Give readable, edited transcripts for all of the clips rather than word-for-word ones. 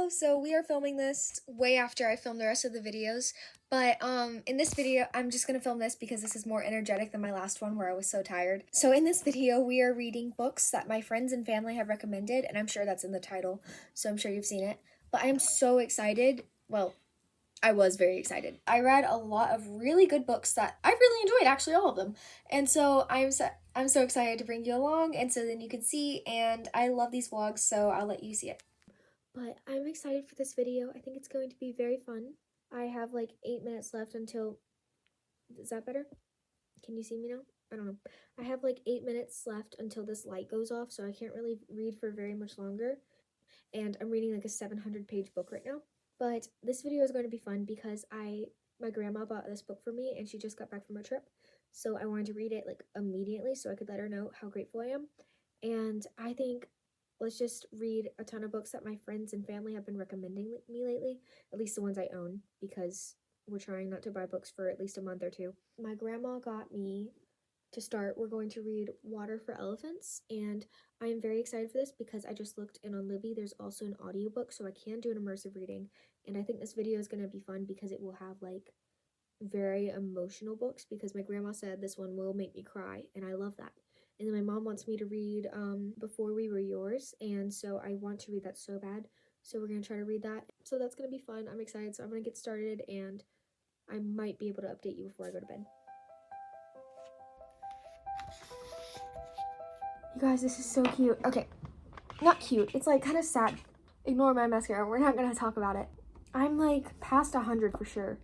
Hello, so we are filming this way after I filmed the rest of the videos, but in this video, I'm just gonna film this because this is more energetic than my last one where I was so tired. So in this video, we are reading books that my friends and family have recommended, and I'm sure that's in the title, so I'm sure you've seen it. But I am so excited. Well, I was very excited. I read a lot of really good books that I really enjoyed, actually all of them. And so I'm so excited to bring you along, and so then you can see, and I love these vlogs, so I'll let you see it. But I'm excited for this video. I think it's going to be very fun. I have like 8 minutes left until, is that better? Can you see me now? I don't know. I have like 8 minutes left until this light goes off, so I can't really read for very much longer. And I'm reading like a 700-page book right now. But this video is going to be fun because my grandma bought this book for me and she just got back from a trip. So I wanted to read it like immediately so I could let her know how grateful I am. And I think let's just read a ton of books that my friends and family have been recommending me lately, at least the ones I own, because we're trying not to buy books for at least a month or two. My grandma got me to start, we're going to read Water for Elephants, and I am very excited for this because I just looked and on Libby there's also an audiobook, so I can do an immersive reading, and I think this video is going to be fun because it will have like very emotional books because my grandma said this one will make me cry, and I love that. And then my mom wants me to read Before We Were Yours, and so I want to read that so bad, so we're going to try to read that. So that's going to be fun. I'm excited, so I'm going to get started, and I might be able to update you before I go to bed. You guys, this is so cute. Okay, not cute. It's like kind of sad. Ignore my mascara. We're not going to talk about it. I'm like past 100 for sure.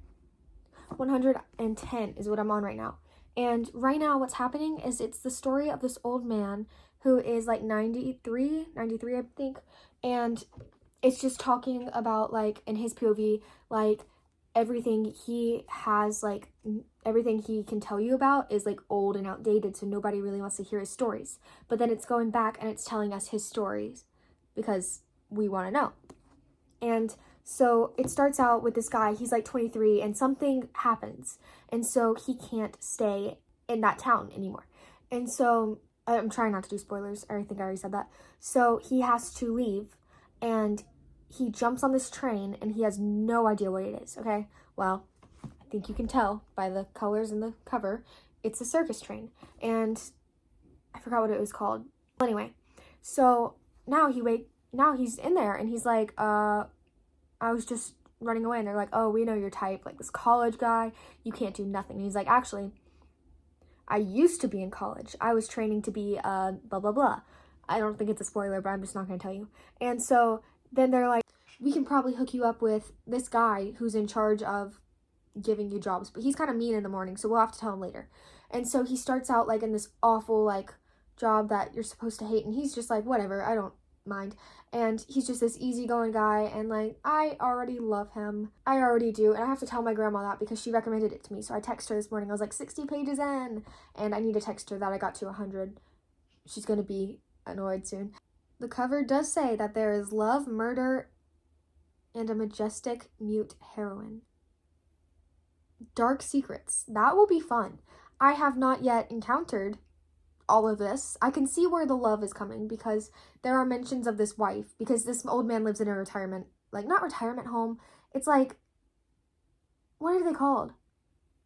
110 is what I'm on right now. And right now what's happening is it's the story of this old man who is like 93 I think. And it's just talking about like in his POV, like everything he has, like everything he can tell you about is like old and outdated, so nobody really wants to hear his stories. But then it's going back and it's telling us his stories because we want to know. And so it starts out with this guy, he's like 23, and something happens, and so he can't stay in that town anymore. And so I'm trying not to do spoilers, I think I already said that. So he has to leave, and he jumps on this train, and he has no idea what it is, okay? Well, I think you can tell by the colors in the cover, it's a circus train, and I forgot what it was called. Anyway, so now he's in there, and he's like, I was just running away, and they're like, oh, we know your type, like this college guy, you can't do nothing. And he's like, actually, I used to be in college. I was training to be blah, blah, blah. I don't think it's a spoiler, but I'm just not going to tell you. And so then they're like, we can probably hook you up with this guy who's in charge of giving you jobs, but he's kind of mean in the morning, so we'll have to tell him later. And so he starts out like in this awful like job that you're supposed to hate, and he's just like, whatever, I don't mind. And he's just this easygoing guy, and like I already love him. I already do. And I have to tell my grandma that because she recommended it to me. So I texted her this morning. I was like 60 pages in, and I need to text her that I got to 100. She's gonna be annoyed soon. The cover does say that there is love, murder, and a majestic mute heroine. Dark secrets. That will be fun. I have not yet encountered all of this. I can see where the love is coming because there are mentions of this wife, because this old man lives in a retirement, like not retirement home. It's like, what are they called?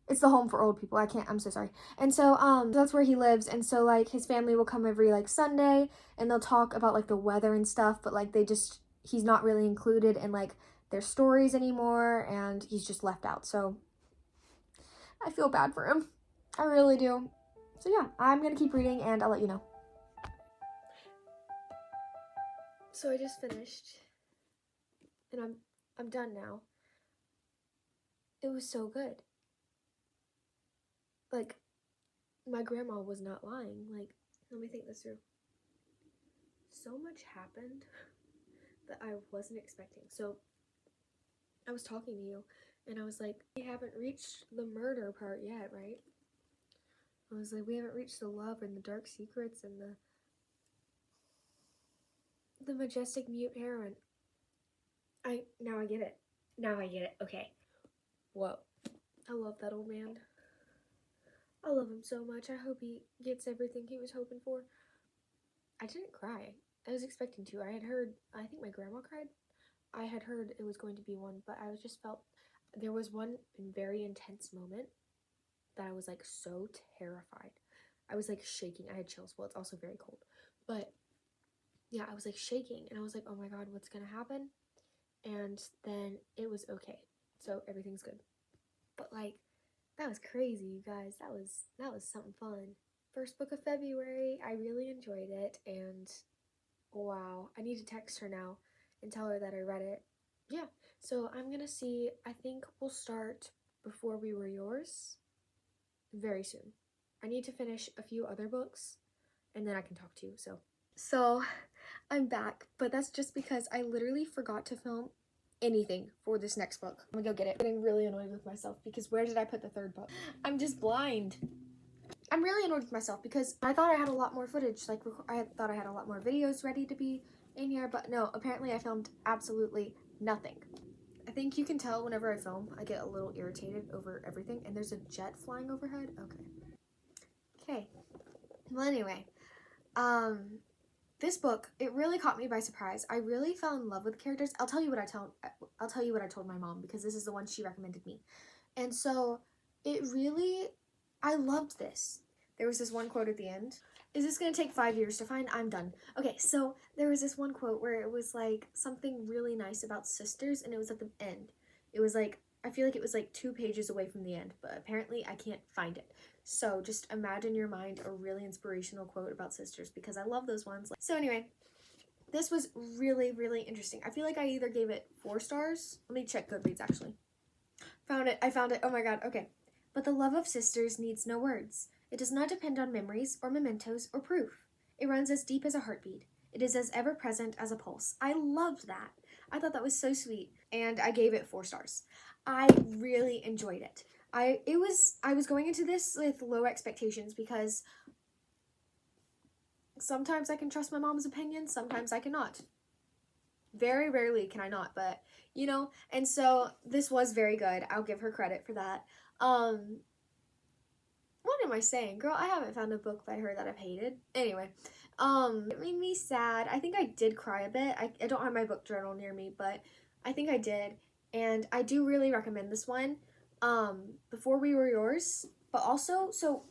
It's the home for old people. I'm so sorry. And so that's where he lives, and so like his family will come every like Sunday, and they'll talk about like the weather and stuff, but like he's not really included in like their stories anymore, and he's just left out. So I feel bad for him. I really do. So yeah, I'm gonna keep reading and I'll let you know. So I just finished, and I'm done now. It was so good. Like, my grandma was not lying. Like, let me think this through. So much happened that I wasn't expecting. So I was talking to you, and I was like, we haven't reached the murder part yet, right? I was like, we haven't reached the love and the dark secrets and the majestic mute heroine. Now I get it. Now I get it. Okay. Whoa. I love that old man. I love him so much. I hope he gets everything he was hoping for. I didn't cry. I was expecting to. I had heard, I think my grandma cried, I had heard it was going to be one, but I was just felt there was one very intense moment that I was like so terrified. I was like shaking. I had chills. Well, it's also very cold. But yeah, I was like shaking and I was like, oh my God, what's gonna happen? And then it was okay. So everything's good. But like, that was crazy, you guys. That was something fun. First book of February. I really enjoyed it, and wow, I need to text her now and tell her that I read it. Yeah, so I'm gonna see. I think we'll start Before We Were Yours very soon. I need to finish a few other books and then I can talk to you. So I'm back, but that's just because I literally forgot to film anything for this next book. I'm gonna go get it. I'm getting really annoyed with myself because where did I put the third book? I'm just blind. I'm really annoyed with myself because I thought I had a lot more footage, like I thought I had a lot more videos ready to be in here, but no, apparently I filmed absolutely nothing. I think you can tell whenever I film, I get a little irritated over everything, and there's a jet flying overhead. Okay. Well, anyway, this book, it really caught me by surprise. I really fell in love with the characters. I'll tell you what I told my mom, because this is the one she recommended me. And so I loved this. There was this one quote at the end. Is this going to take 5 years to find? I'm done. Okay, so there was this one quote where it was like something really nice about sisters, and it was at the end. It was like, I feel like it was like 2 pages away from the end, but apparently I can't find it. So just imagine in your mind a really inspirational quote about sisters, because I love those ones. So anyway, this was really, really interesting. I feel like I either gave it 4 stars. Let me check Goodreads actually. I found it. Oh my God. Okay. But the love of sisters needs no words. It does not depend on memories or mementos or proof. It runs as deep as a heartbeat. It is as ever present as a pulse. I loved that. I thought that was so sweet, and I gave it 4 stars. I really enjoyed it. I was going into this with low expectations because sometimes I can trust my mom's opinion, sometimes I cannot. Very rarely can I not, but you know, and so this was very good. I'll give her credit for that. What am I saying? Girl, I haven't found a book by her that I've hated. Anyway, it made me sad. I think I did cry a bit. I don't have my book journal near me, but I think I did. And I do really recommend this one. Before We Were Yours, but also, so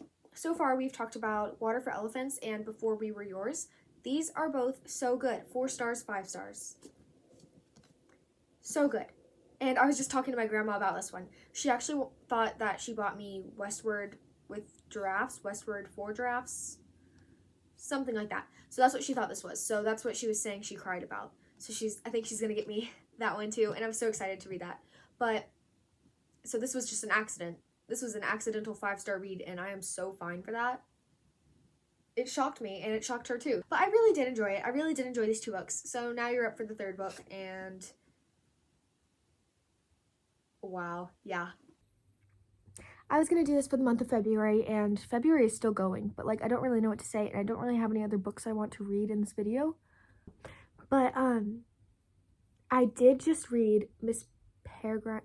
far we've talked about Water for Elephants and Before We Were Yours. These are both so good. 4 stars, 5 stars. So good. And I was just talking to my grandma about this one. She actually thought that she bought me Westward with giraffes, Westward 4 giraffes, something like that. So that's what she thought this was. So that's what she was saying she cried about. So I think she's gonna get me that one too, and I'm so excited to read that. But so this was just an accident. This was an accidental 5-star read, and I am so fine for that. It shocked me, and it shocked her too. But I really did enjoy it. I really did enjoy these 2 books. So now you're up for the 3rd book, and wow, yeah. I was going to do this for the month of February, and February is still going, but like I don't really know what to say, and I don't really have any other books I want to read in this video. But I did just read Miss Peregrine.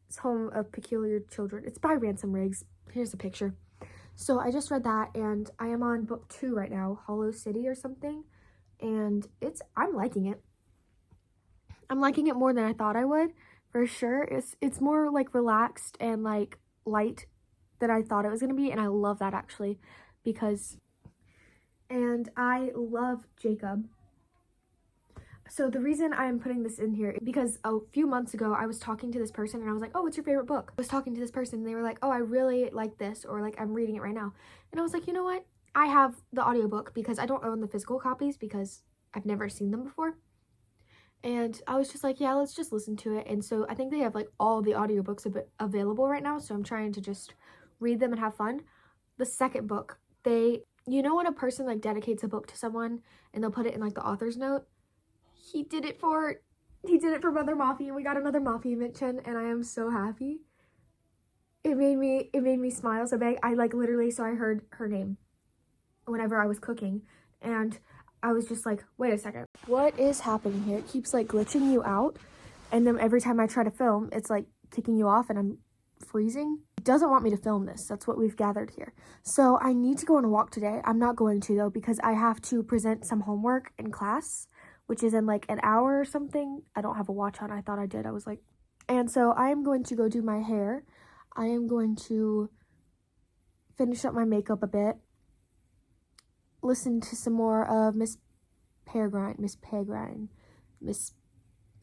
It's Home of Peculiar Children. It's by Ransom Riggs. Here's a picture. So I just read that, and I am on book 2 right now, Hollow City or something, and I'm liking it. I'm liking it more than I thought I would, for sure. It's more like relaxed and like light than I thought it was gonna be, and I love that actually, and I love Jacob. So the reason I'm putting this in here is because a few months ago I was talking to this person and I was like, oh, what's your favorite book? I was talking to this person and they were like, oh, I really like this, or like I'm reading it right now. And I was like, you know what? I have the audiobook because I don't own the physical copies because I've never seen them before. And I was just like, yeah, let's just listen to it. And so I think they have like all the audiobooks available right now. So I'm trying to just read them and have fun. The second book, you know when a person like dedicates a book to someone and they'll put it in like the author's note? He did it for Mother Moffy, and we got another Moffy mention, and I am so happy. It made me smile so big. I like literally, so I heard her name whenever I was cooking, and I was just like, wait a second, what is happening here? It keeps like glitching you out, and then every time I try to film, it's like kicking you off and I'm freezing. doesn't want me to film this. That's what we've gathered here. So I need to go on a walk today. I'm not going to, though, because I have to present some homework in class, which is in like an hour or something. I don't have a watch on. I thought I did. I was like, and so I am going to go do my hair. I am going to finish up my makeup a bit, listen to some more of Miss Peregrine.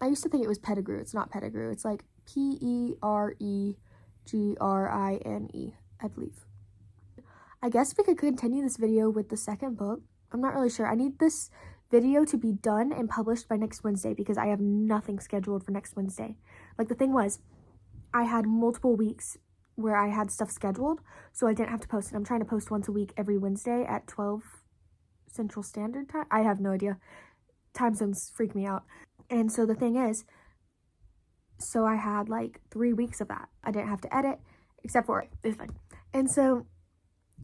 I used to think it was Pettigrew. It's not Pettigrew. It's like Peregrine, I believe. I guess we could continue this video with the second book. I'm not really sure. I need this video to be done and published by next Wednesday because I have nothing scheduled for next Wednesday. Like, the thing was, I had multiple weeks where I had stuff scheduled, so I didn't have to post it. I'm trying to post once a week every Wednesday at 12 Central Standard Time. I have no idea. Time zones freak me out. And so the thing is, so I had like 3 weeks of that. I didn't have to edit, except for it's fine. And so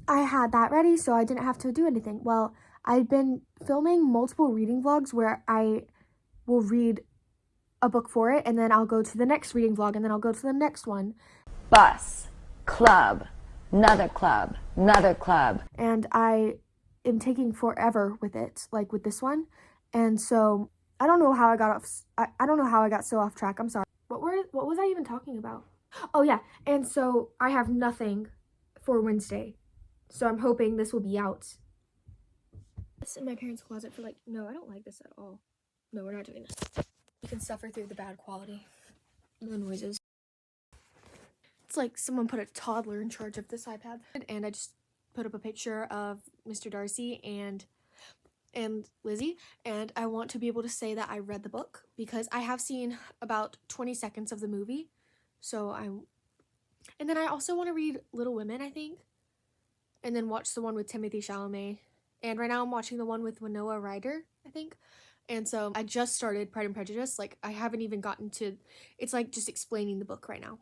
I had that ready, so I didn't have to do anything. Well, I've been filming multiple reading vlogs where I will read a book for it, and then I'll go to the next reading vlog, and then I'll go to the next one. Bus, club, another club, another club. And I am taking forever with it, like with this one. And so I don't know how I got off. I don't know how I got so off track. I'm sorry. What was I even talking about? Oh yeah. And so I have nothing for Wednesday. So I'm hoping this will be out. It's in my parents' closet for like, no, I don't like this at all. No, we're not doing this. You can suffer through the bad quality, the noises. It's like someone put a toddler in charge of this iPad. And I just put up a picture of Mr. Darcy and Lizzie, and I want to be able to say that I read the book because I have seen about 20 seconds of the movie. And then I also want to read Little Women, I think, and then watch the one with Timothée Chalamet. And right now I'm watching the one with Winona Ryder, I think. And so I just started Pride and Prejudice. Like, I haven't even gotten to, it's like just explaining the book right now.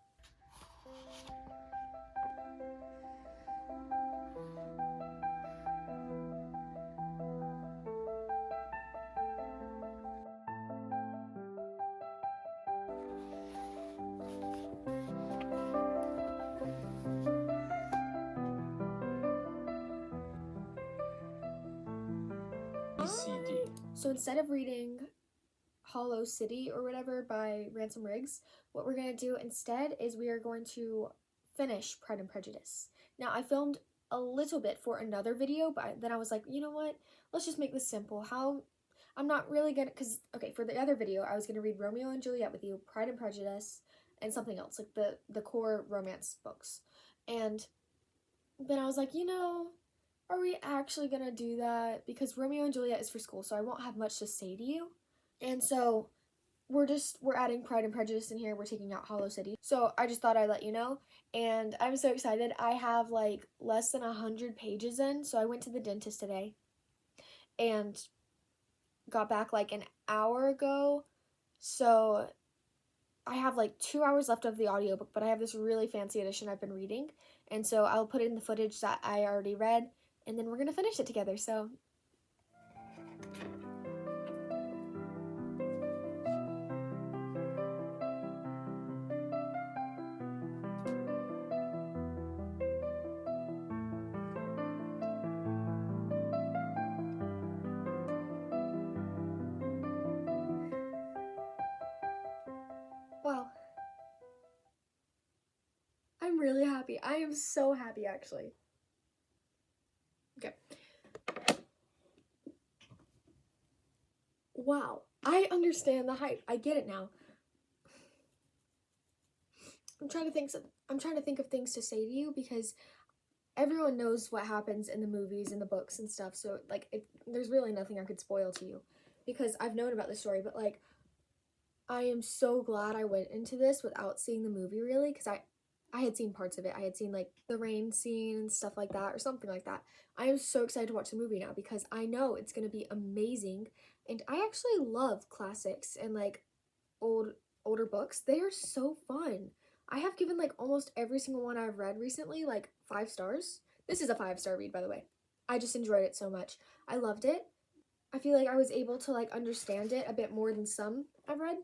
CD. So instead of reading Hollow City or whatever by Ransom Riggs, what we're going to do instead is we are going to finish Pride and Prejudice. Now, I filmed a little bit for another video, but then I was like, you know what? Let's just make this simple. I'm not really going to, because, okay, for the other video, I was going to read Romeo and Juliet with you, Pride and Prejudice, and something else, like the core romance books. And then I was like, you know, are we actually gonna do that? Because Romeo and Juliet is for school, so I won't have much to say to you. And so we're adding Pride and Prejudice in here. We're taking out Hollow City. So I just thought I'd let you know. And I'm so excited. I have like less than 100 pages in. So I went to the dentist today and got back like an hour ago. So I have like 2 hours left of the audiobook, but I have this really fancy edition I've been reading. And so I'll put in the footage that I already read. And then we're going to finish it together, so. Wow. I'm really happy. I am so happy, actually. Okay. Wow. I understand the hype. I get it now. I'm trying to think of things to say to you because everyone knows what happens in the movies and the books and stuff. So like there's really nothing I could spoil to you because I've known about the story, but like I am so glad I went into this without seeing the movie really because I had seen parts of it. I had seen like the rain scene and stuff like that or something like that. I am so excited to watch the movie now because I know it's going to be amazing. And I actually love classics and like older books. They are so fun. I have given like almost every single one I've read recently like 5 stars. This is a 5-star read, by the way. I just enjoyed it so much. I loved it. I feel like I was able to like understand it a bit more than some I've read.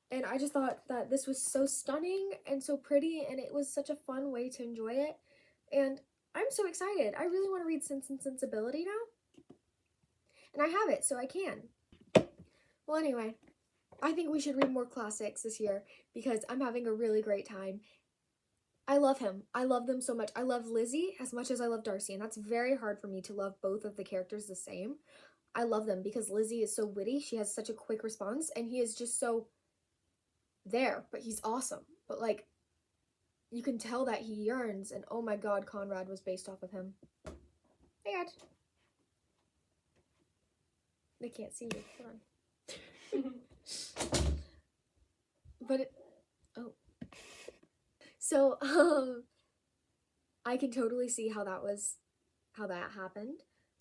And I just thought that this was so stunning and so pretty, and it was such a fun way to enjoy it. And I'm so excited. I really want to read Sense and Sensibility now. And I have it, so I can. Well, anyway, I think we should read more classics this year because I'm having a really great time. I love him. I love them so much. I love Lizzie as much as I love Darcy, and that's very hard for me to love both of the characters the same. I love them because Lizzie is so witty. She has such a quick response, and he is just so there, but he's awesome. But like, you can tell that he yearns, and oh my god, Conrad was based off of him. Hey, Dad. They can't see you. Hold on. But it, oh. So, I can totally see how that happened.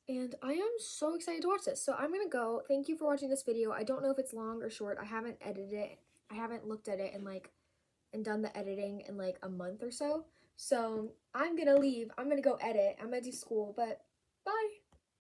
And I am so excited to watch this. So I'm gonna go. Thank you for watching this video. I don't know if it's long or short. I haven't edited it. I haven't looked at it and done the editing in like a month or so. So I'm gonna leave. I'm gonna go edit. I'm gonna do school, but